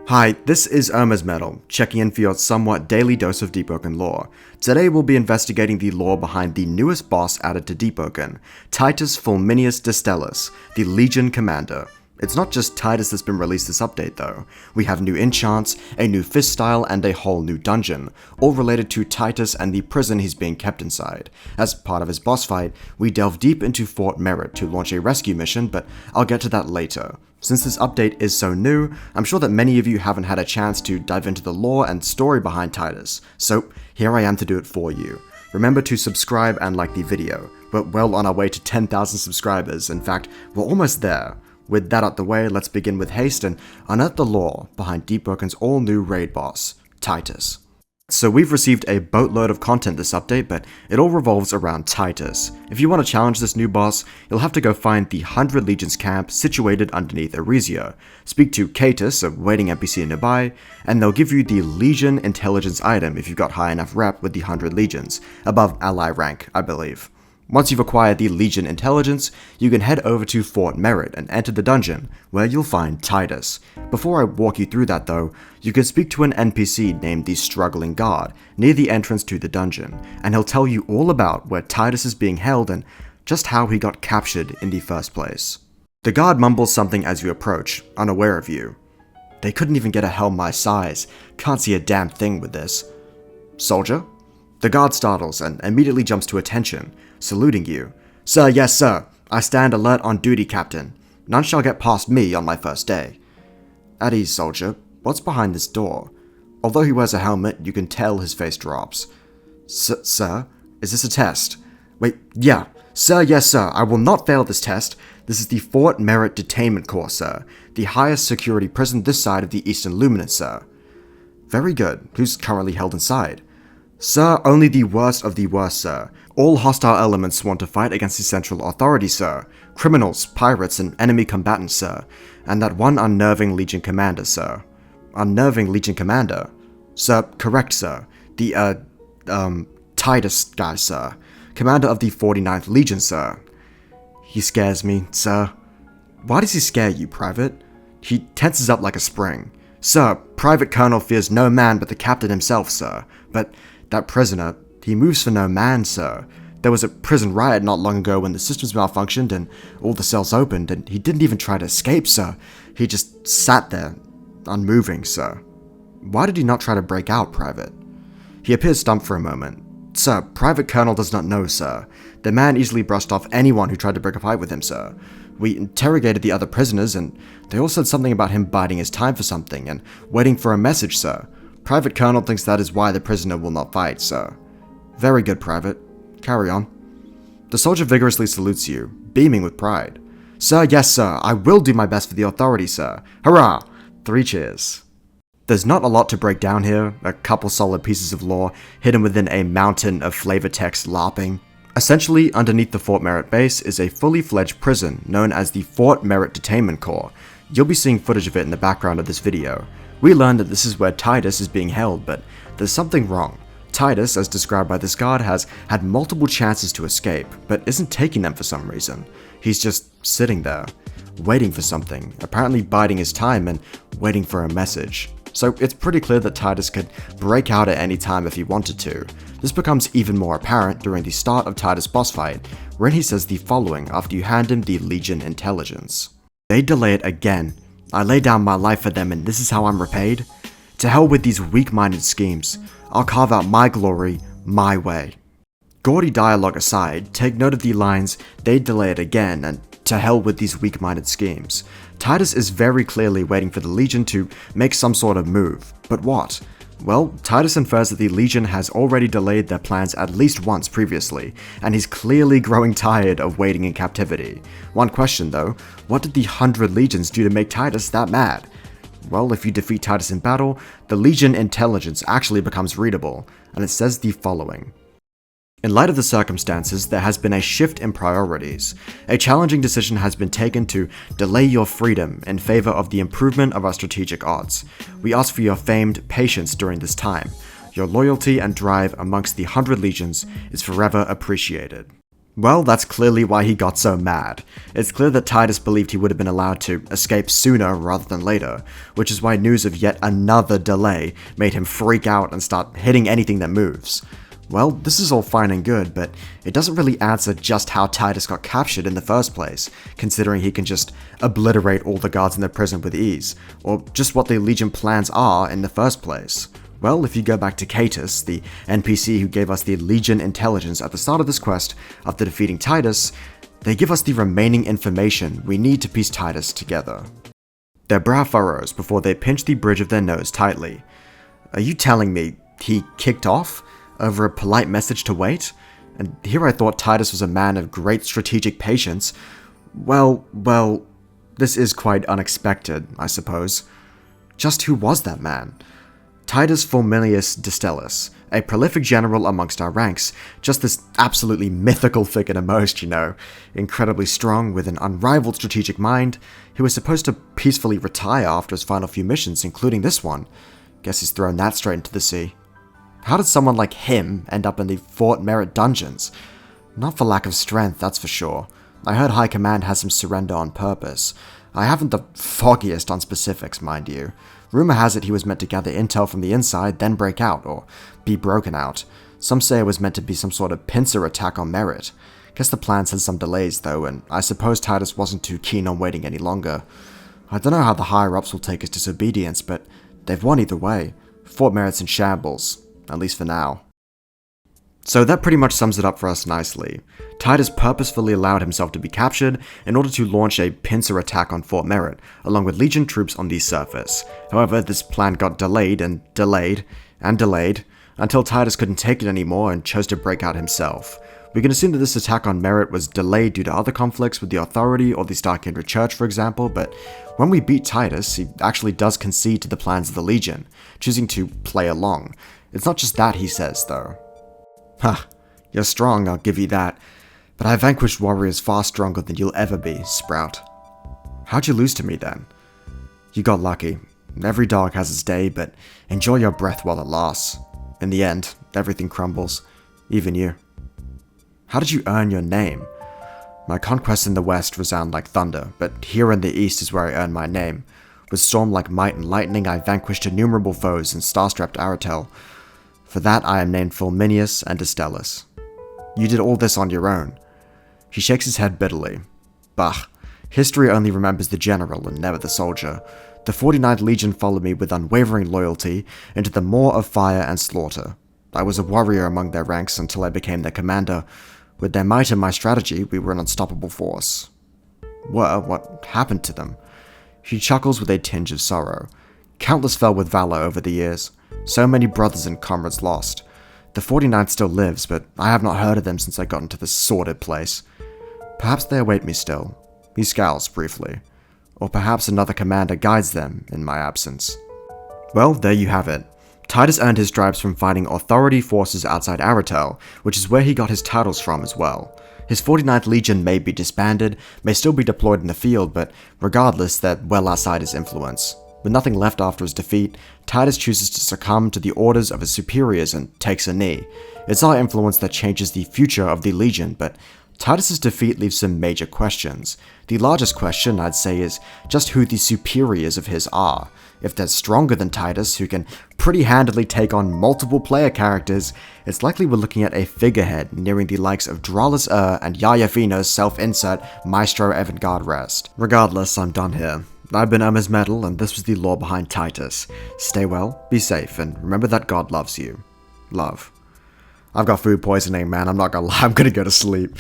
Hi, this is Irma's Metal, checking in for your somewhat daily dose of Deepwoken lore. Today we'll be investigating the lore behind the newest boss added to Deepwoken, Titus Fulminius Destellus, the Legion Commander. It's not just Titus that's been released this update though. We have new enchants, a new fist style, and a whole new dungeon, all related to Titus and the prison he's being kept inside. As part of his boss fight, we delve deep into Fort Merritt to launch a rescue mission, but I'll get to that later. Since this update is so new, I'm sure that many of you haven't had a chance to dive into the lore and story behind Titus, so here I am to do it for you. Remember to subscribe and like the video. We're well on our way to 10,000 subscribers, in fact, we're almost there. With that out the way, let's begin with haste and unearth the lore behind Deepwoken's all-new raid boss, Titus. So we've received a boatload of content this update, but it all revolves around Titus. If you want to challenge this new boss, you'll have to go find the 100 Legions camp situated underneath Erizia, speak to Titus, a waiting NPC nearby, and they'll give you the Legion Intelligence item if you've got high enough rep with the 100 Legions, above ally rank, I believe. Once you've acquired the Legion Intelligence, you can head over to Fort Merritt and enter the dungeon, where you'll find Titus. Before I walk you through that though, you can speak to an NPC named the Struggling Guard near the entrance to the dungeon, and he'll tell you all about where Titus is being held and just how he got captured in the first place. The guard mumbles something as you approach, unaware of you. They couldn't even get a helm my size, can't see a damn thing with this. Soldier? The guard startles and immediately jumps to attention, saluting you. Sir, yes sir, I stand alert on duty, Captain. None shall get past me on my first day. At ease, soldier. What's behind this door? Although he wears a helmet, you can tell his face drops. Sir? Is this a test? Wait, yeah. Sir, yes sir, I will not fail this test. This is the Fort Merritt Detainment Corps, sir. The highest security prison this side of the Eastern Luminance, sir. Very good. Who's currently held inside? Sir, only the worst of the worst, sir. All hostile elements want to fight against the Central Authority, sir. Criminals, pirates, and enemy combatants, sir. And that one unnerving Legion Commander, sir. Unnerving Legion Commander? Sir, correct, sir. The, Titus guy, sir. Commander of the 49th Legion, sir. He scares me, sir. Why does he scare you, Private? He tenses up like a spring. Sir, Private Colonel fears no man but the Captain himself, sir. But that prisoner, he moves for no man, sir. There was a prison riot not long ago when the systems malfunctioned and all the cells opened, and he didn't even try to escape, sir. He just sat there, unmoving, sir. Why did he not try to break out, Private? He appears stumped for a moment. Sir, Private Colonel does not know, sir. The man easily brushed off anyone who tried to break a fight with him, sir. We interrogated the other prisoners, and they all said something about him biding his time for something and waiting for a message, sir. Private Colonel thinks that is why the prisoner will not fight, sir. Very good, Private. Carry on. The soldier vigorously salutes you, beaming with pride. Sir, yes, sir. I will do my best for the authority, sir. Hurrah! 3 cheers. There's not a lot to break down here, a couple solid pieces of lore hidden within a mountain of flavor text LARPing. Essentially, underneath the Fort Merritt base is a fully fledged prison known as the Fort Merritt Detainment Corps. You'll be seeing footage of it in the background of this video. We learned that this is where Titus is being held, but there's something wrong. Titus, as described by this guard, has had multiple chances to escape, but isn't taking them for some reason. He's just sitting there, waiting for something, apparently biding his time and waiting for a message. So it's pretty clear that Titus could break out at any time if he wanted to. This becomes even more apparent during the start of Titus' boss fight, wherein he says the following after you hand him the Legion Intelligence. They delay it again. I lay down my life for them and this is how I'm repaid? To hell with these weak-minded schemes. I'll carve out my glory, my way. Gaudy dialogue aside, take note of the lines, they delay it again, and to hell with these weak-minded schemes. Titus is very clearly waiting for the Legion to make some sort of move. But what? Well, Titus infers that the Legion has already delayed their plans at least once previously, and he's clearly growing tired of waiting in captivity. One question though, what did the 100 Legions do to make Titus that mad? Well, if you defeat Titus in battle, the Legion Intelligence actually becomes readable, and it says the following. In light of the circumstances, there has been a shift in priorities. A challenging decision has been taken to delay your freedom in favor of the improvement of our strategic odds. We ask for your famed patience during this time. Your loyalty and drive amongst the 100 Legions is forever appreciated. Well, that's clearly why he got so mad. It's clear that Titus believed he would have been allowed to escape sooner rather than later, which is why news of yet another delay made him freak out and start hitting anything that moves. Well, this is all fine and good, but it doesn't really answer just how Titus got captured in the first place, considering he can just obliterate all the guards in the prison with ease, or just what the Legion plans are in the first place. Well, if you go back to Titus, the NPC who gave us the Legion intelligence at the start of this quest after defeating Titus, they give us the remaining information we need to piece Titus together. Their brow furrows before they pinch the bridge of their nose tightly. Are you telling me he kicked off over a polite message to wait? And here I thought Titus was a man of great strategic patience. Well, this is quite unexpected, I suppose. Just who was that man? Titus Fulminius Distellus, a prolific general amongst our ranks, just this absolutely mythical figure to most, incredibly strong with an unrivaled strategic mind. He was supposed to peacefully retire after his final few missions, including this one. Guess he's thrown that straight into the sea. How did someone like him end up in the Fort Merritt dungeons? Not for lack of strength, that's for sure. I heard High Command has him surrender on purpose. I haven't the foggiest on specifics, mind you. Rumor has it he was meant to gather intel from the inside, then break out, or be broken out. Some say it was meant to be some sort of pincer attack on Merritt. Guess the plans had some delays though, and I suppose Titus wasn't too keen on waiting any longer. I don't know how the higher-ups will take his disobedience, but they've won either way. Fort Merritt's in shambles, at least for now. So that pretty much sums it up for us nicely. Titus purposefully allowed himself to be captured in order to launch a pincer attack on Fort Merritt, along with Legion troops on the surface. However, this plan got delayed and delayed and delayed, until Titus couldn't take it anymore and chose to break out himself. We can assume that this attack on Merritt was delayed due to other conflicts with the Authority or the Star Kindred Church, for example, but when we beat Titus, he actually does concede to the plans of the Legion, choosing to play along. It's not just that he says, though. Ha, you're strong, I'll give you that. But I vanquished warriors far stronger than you'll ever be, Sprout. How'd you lose to me then? You got lucky. Every dog has its day, but enjoy your breath while it lasts. In the end, everything crumbles. Even you. How did you earn your name? My conquests in the west resound like thunder, but here in the east is where I earn my name. With storm like might and lightning, I vanquished innumerable foes in star-strapped Aratel. For that I am named Fulminius and Distellus. You did all this on your own. He shakes his head bitterly. Bah, history only remembers the general and never the soldier. The 49th Legion followed me with unwavering loyalty into the maw of fire and slaughter. I was a warrior among their ranks until I became their commander. With their might and my strategy, we were an unstoppable force. What happened to them? He chuckles with a tinge of sorrow. Countless fell with valor over the years. So many brothers and comrades lost. The 49th still lives, but I have not heard of them since I got into this sordid place. Perhaps they await me still. He scowls briefly. Or perhaps another commander guides them in my absence. Well, there you have it. Titus earned his stripes from fighting Authority forces outside Aratel, which is where he got his titles from as well. His 49th Legion may be disbanded, may still be deployed in the field, but regardless, they're well outside his influence. With nothing left after his defeat, Titus chooses to succumb to the orders of his superiors and takes a knee. It's our influence that changes the future of the Legion, but Titus's defeat leaves some major questions. The largest question, I'd say, is just who the superiors of his are. If they're stronger than Titus, who can pretty handily take on multiple player characters, it's likely we're looking at a figurehead nearing the likes of Dralis and Yaya Fino's self-insert Maestro Evangard Rest. Regardless, I'm done here. I've been Hermes Metal, and this was the lore behind Titus. Stay well, be safe, and remember that God loves you. Love. I've got food poisoning, man, I'm not gonna lie, I'm gonna go to sleep.